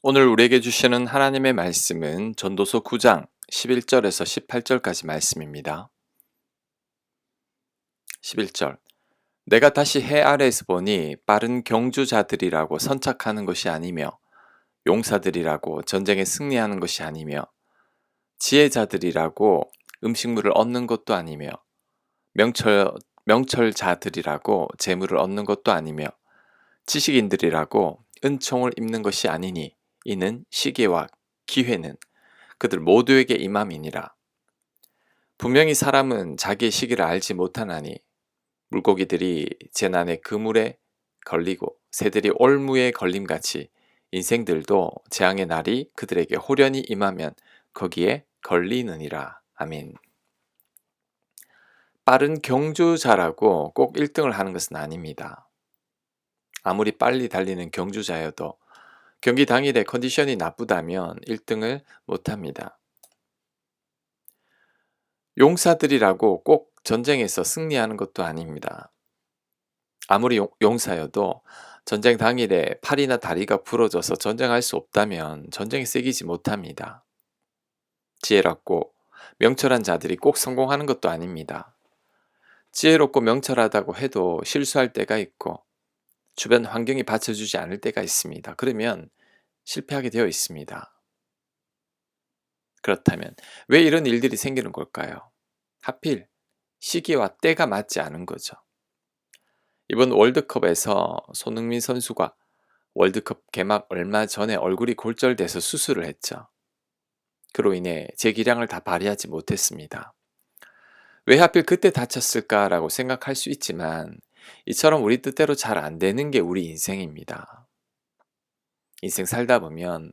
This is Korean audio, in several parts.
오늘 우리에게 주시는 하나님의 말씀은 전도서 9장 11절에서 18절까지 말씀입니다. 11절. 내가 다시 해 아래에서 보니 빠른 경주자들이라고 선착하는 것이 아니며 용사들이라고 전쟁에 승리하는 것이 아니며 지혜자들이라고 음식물을 얻는 것도 아니며 명철 명철자들이라고 재물을 얻는 것도 아니며 지식인들이라고 은총을 입는 것이 아니니 이는 시기와 기회는 그들 모두에게 임함이니라. 분명히 사람은 자기의 시기를 알지 못하나니 물고기들이 재난의 그물에 걸리고 새들이 올무에 걸림같이 인생들도 재앙의 날이 그들에게 호련히 임하면 거기에 걸리느니라. 아멘. 빠른 경주자라고 꼭 1등을 하는 것은 아닙니다. 아무리 빨리 달리는 경주자여도 경기 당일에 컨디션이 나쁘다면 1등을 못합니다. 용사들이라고 꼭 전쟁에서 승리하는 것도 아닙니다. 아무리 용사여도 전쟁 당일에 팔이나 다리가 부러져서 전쟁할 수 없다면 전쟁에 이기지 못합니다. 지혜롭고 명철한 자들이 꼭 성공하는 것도 아닙니다. 지혜롭고 명철하다고 해도 실수할 때가 있고 주변 환경이 받쳐주지 않을 때가 있습니다. 그러면 실패하게 되어 있습니다. 그렇다면 왜 이런 일들이 생기는 걸까요? 하필 시기와 때가 맞지 않은 거죠. 이번 월드컵에서 손흥민 선수가 월드컵 개막 얼마 전에 얼굴이 골절돼서 수술을 했죠. 그로 인해 제 기량을 다 발휘하지 못했습니다. 왜 하필 그때 다쳤을까라고 생각할 수 있지만 이처럼 우리 뜻대로 잘 안 되는 게 우리 인생입니다. 인생 살다 보면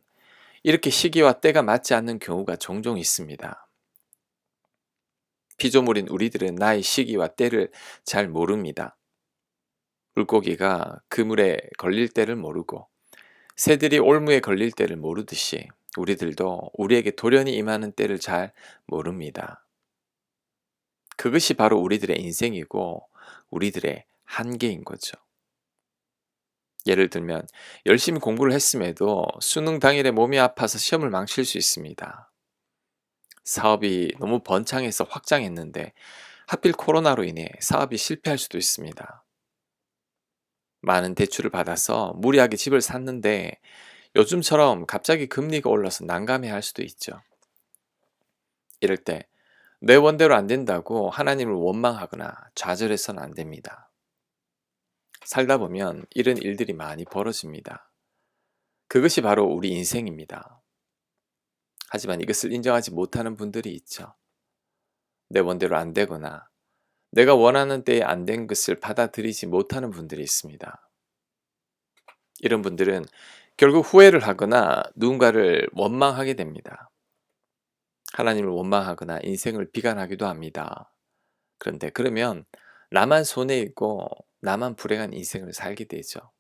이렇게 시기와 때가 맞지 않는 경우가 종종 있습니다. 피조물인 우리들은 나의 시기와 때를 잘 모릅니다. 물고기가 그물에 걸릴 때를 모르고 새들이 올무에 걸릴 때를 모르듯이 우리들도 우리에게 돌연히 임하는 때를 잘 모릅니다. 그것이 바로 우리들의 인생이고 우리들의 한계인 거죠. 예를 들면 열심히 공부를 했음에도 수능 당일에 몸이 아파서 시험을 망칠 수 있습니다. 사업이 너무 번창해서 확장했는데 하필 코로나로 인해 사업이 실패할 수도 있습니다. 많은 대출을 받아서 무리하게 집을 샀는데 요즘처럼 갑자기 금리가 올라서 난감해할 수도 있죠. 이럴 때 내 원대로 안 된다고 하나님을 원망하거나 좌절해서는 안 됩니다. 살다 보면 이런 일들이 많이 벌어집니다. 그것이 바로 우리 인생입니다. 하지만 이것을 인정하지 못하는 분들이 있죠. 내 원대로 안 되거나 내가 원하는 때에 안 된 것을 받아들이지 못하는 분들이 있습니다. 이런 분들은 결국 후회를 하거나 누군가를 원망하게 됩니다. 하나님을 원망하거나 인생을 비관하기도 합니다. 그런데 그러면 나만 손해 있고 나만 불행한 인생을 살게 되죠.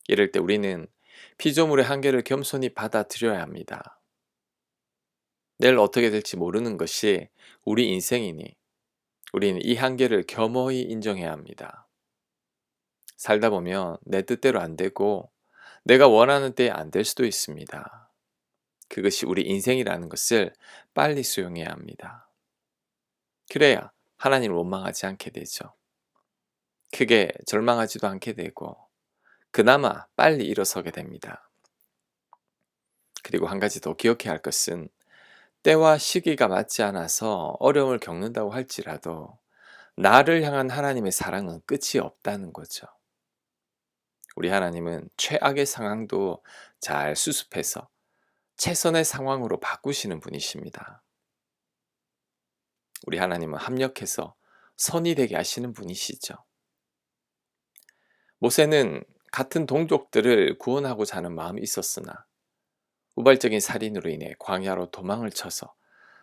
이럴 때 우리는 피조물의 한계를 겸손히 받아들여야 합니다. 내일 어떻게 될지 모르는 것이 우리 인생이니 우리는 이 한계를 겸허히 인정해야 합니다. 살다 보면 내 뜻대로 안 되고 내가 원하는 때에 안 될 수도 있습니다. 그것이 우리 인생이라는 것을 빨리 수용해야 합니다. 그래야 하나님을 원망하지 않게 되죠. 크게 절망하지도 않게 되고 그나마 빨리 일어서게 됩니다. 그리고 한 가지 더 기억해야 할 것은 때와 시기가 맞지 않아서 어려움을 겪는다고 할지라도 나를 향한 하나님의 사랑은 끝이 없다는 거죠. 우리 하나님은 최악의 상황도 잘 수습해서 최선의 상황으로 바꾸시는 분이십니다. 우리 하나님은 합력해서 선이 되게 하시는 분이시죠. 모세는 같은 동족들을 구원하고자 하는 마음이 있었으나 우발적인 살인으로 인해 광야로 도망을 쳐서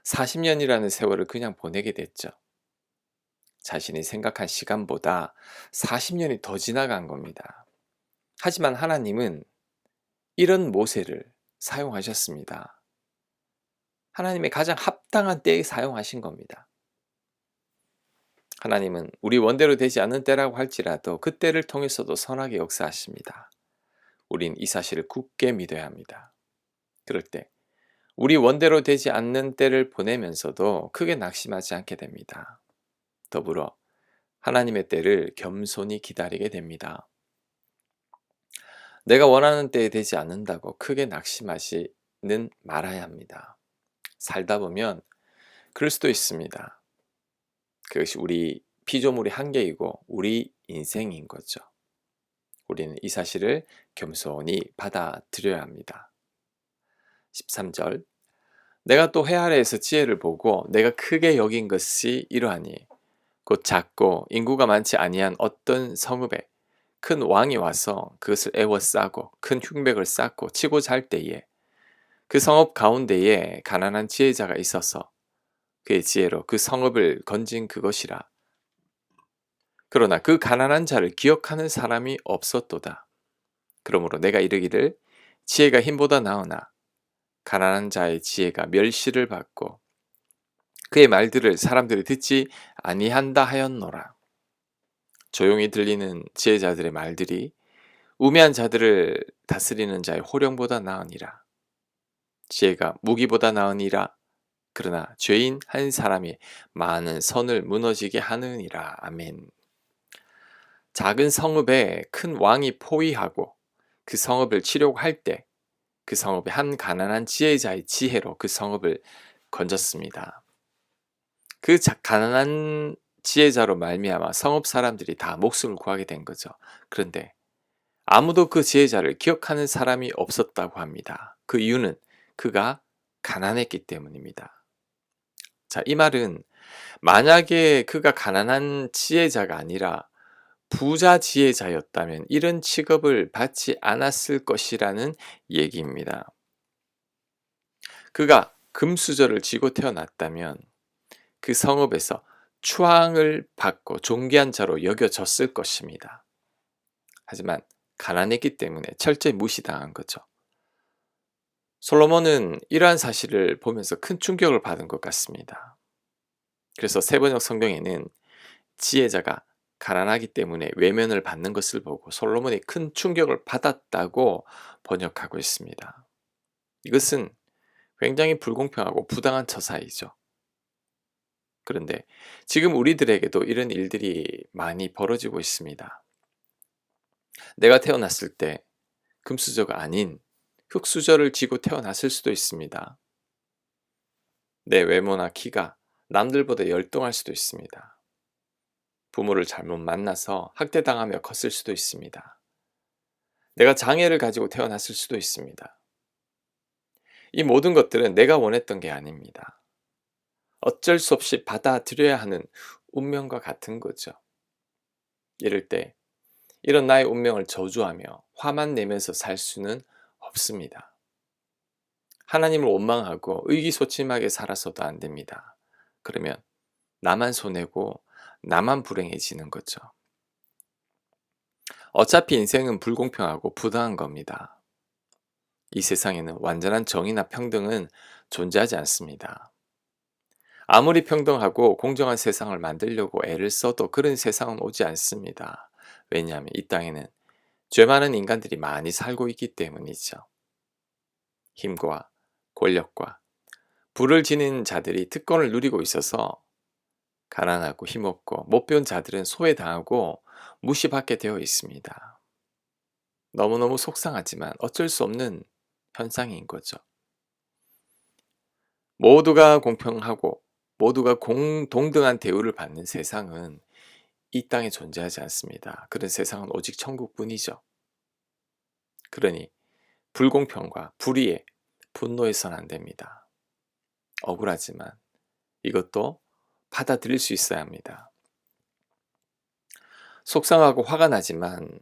40년이라는 세월을 그냥 보내게 됐죠. 자신이 생각한 시간보다 40년이 더 지나간 겁니다. 하지만 하나님은 이런 모세를 사용하셨습니다. 하나님의 가장 합당한 때에 사용하신 겁니다. 하나님은 우리 원대로 되지 않는 때라고 할지라도 그 때를 통해서도 선하게 역사하십니다. 우린 이 사실을 굳게 믿어야 합니다. 그럴 때 우리 원대로 되지 않는 때를 보내면서도 크게 낙심하지 않게 됩니다. 더불어 하나님의 때를 겸손히 기다리게 됩니다. 내가 원하는 때에 되지 않는다고 크게 낙심하지는 말아야 합니다. 살다 보면 그럴 수도 있습니다. 그것이 우리 피조물의 한계이고 우리 인생인 거죠. 우리는 이 사실을 겸손히 받아들여야 합니다. 13절 내가 또 해 아래에서 지혜를 보고 내가 크게 여긴 것이 이러하니 곧 작고 인구가 많지 아니한 어떤 성읍에 큰 왕이 와서 그것을 애워싸고 큰 흉백을 쌓고 치고 잘 때에 그 성읍 가운데에 가난한 지혜자가 있어서 그의 지혜로 그 성읍을 건진 그것이라. 그러나 그 가난한 자를 기억하는 사람이 없었도다. 그러므로 내가 이르기를 지혜가 힘보다 나으나 가난한 자의 지혜가 멸시를 받고 그의 말들을 사람들이 듣지 아니한다 하였노라. 조용히 들리는 지혜자들의 말들이 우매한 자들을 다스리는 자의 호령보다 나으니라. 지혜가 무기보다 나으니라. 그러나 죄인 한 사람이 많은 선을 무너지게 하느니라. 아멘. 작은 성읍에 큰 왕이 포위하고 그 성읍을 치려고 할 때 그 성읍의 한 가난한 지혜자의 지혜로 그 성읍을 건졌습니다. 그 가난한 지혜자로 말미암아 성읍 사람들이 다 목숨을 구하게 된 거죠. 그런데 아무도 그 지혜자를 기억하는 사람이 없었다고 합니다. 그 이유는 그가 가난했기 때문입니다. 자, 이 말은 만약에 그가 가난한 지혜자가 아니라 부자 지혜자였다면 이런 취급을 받지 않았을 것이라는 얘기입니다. 그가 금수저를 쥐고 태어났다면 그 성읍에서 추앙을 받고 존귀한 자로 여겨졌을 것입니다. 하지만 가난했기 때문에 철저히 무시당한 거죠. 솔로몬은 이러한 사실을 보면서 큰 충격을 받은 것 같습니다. 그래서 세번역 성경에는 지혜자가 가난하기 때문에 외면을 받는 것을 보고 솔로몬이 큰 충격을 받았다고 번역하고 있습니다. 이것은 굉장히 불공평하고 부당한 처사이죠. 그런데 지금 우리들에게도 이런 일들이 많이 벌어지고 있습니다. 내가 태어났을 때 금수저가 아닌 흙수저를 쥐고 태어났을 수도 있습니다. 내 외모나 키가 남들보다 열등할 수도 있습니다. 부모를 잘못 만나서 학대당하며 컸을 수도 있습니다. 내가 장애를 가지고 태어났을 수도 있습니다. 이 모든 것들은 내가 원했던 게 아닙니다. 어쩔 수 없이 받아들여야 하는 운명과 같은 거죠. 이럴 때 이런 나의 운명을 저주하며 화만 내면서 살 수는 없습니다. 하나님을 원망하고 의기소침하게 살아서도 안 됩니다. 그러면 나만 손해고 나만 불행해지는 거죠. 어차피 인생은 불공평하고 부당한 겁니다. 이 세상에는 완전한 정의나 평등은 존재하지 않습니다. 아무리 평등하고 공정한 세상을 만들려고 애를 써도 그런 세상은 오지 않습니다. 왜냐하면 이 땅에는 죄 많은 인간들이 많이 살고 있기 때문이죠. 힘과 권력과 부를 지닌 자들이 특권을 누리고 있어서 가난하고 힘없고 못 배운 자들은 소외당하고 무시받게 되어 있습니다. 너무너무 속상하지만 어쩔 수 없는 현상인 거죠. 모두가 공평하고 모두가 동등한 대우를 받는 세상은 이 땅에 존재하지 않습니다. 그런 세상은 오직 천국뿐이죠. 그러니 불공평과 불의에 분노해서는 안 됩니다. 억울하지만 이것도 받아들일 수 있어야 합니다. 속상하고 화가 나지만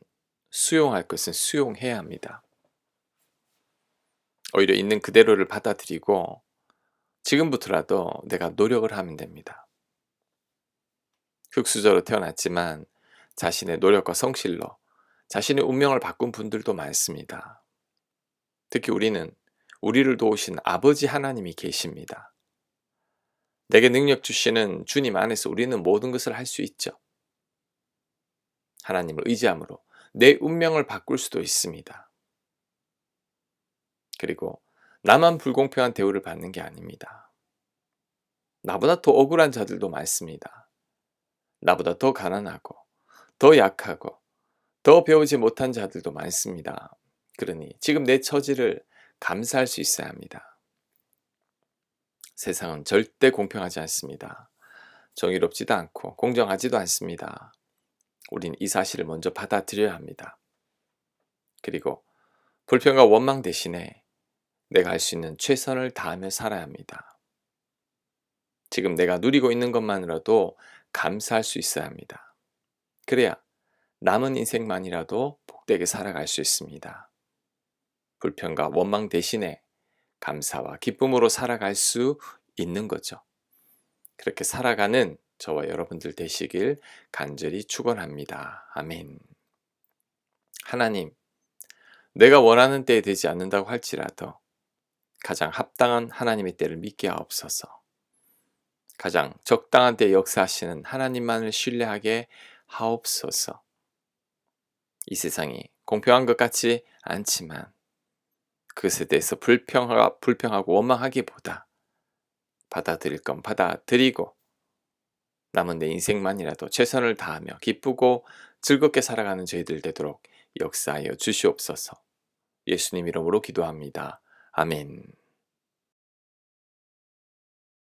수용할 것은 수용해야 합니다. 오히려 있는 그대로를 받아들이고 지금부터라도 내가 노력을 하면 됩니다. 흙수저로 태어났지만 자신의 노력과 성실로 자신의 운명을 바꾼 분들도 많습니다. 특히 우리를 도우신 아버지 하나님이 계십니다. 내게 능력 주시는 주님 안에서 우리는 모든 것을 할 수 있죠. 하나님을 의지함으로 내 운명을 바꿀 수도 있습니다. 그리고 나만 불공평한 대우를 받는 게 아닙니다. 나보다 더 억울한 자들도 많습니다. 나보다 더 가난하고, 더 약하고, 더 배우지 못한 자들도 많습니다. 그러니 지금 내 처지를 감사할 수 있어야 합니다. 세상은 절대 공평하지 않습니다. 정의롭지도 않고 공정하지도 않습니다. 우린 이 사실을 먼저 받아들여야 합니다. 그리고 불평과 원망 대신에 내가 할 수 있는 최선을 다하며 살아야 합니다. 지금 내가 누리고 있는 것만으로도 감사할 수 있어야 합니다. 그래야 남은 인생만이라도 복되게 살아갈 수 있습니다. 불평과 원망 대신에 감사와 기쁨으로 살아갈 수 있는 거죠. 그렇게 살아가는 저와 여러분들 되시길 간절히 축원합니다. 아멘. 하나님, 내가 원하는 때에 되지 않는다고 할지라도 가장 합당한 하나님의 때를 믿게 하옵소서. 가장 적당한 때에 역사하시는 하나님만을 신뢰하게 하옵소서. 이 세상이 공평한 것 같지 않지만 그것에 대해서 불평하고 원망하기보다 받아들일 건 받아들이고 남은 내 인생만이라도 최선을 다하며 기쁘고 즐겁게 살아가는 저희들 되도록 역사하여 주시옵소서. 예수님 이름으로 기도합니다. 아멘.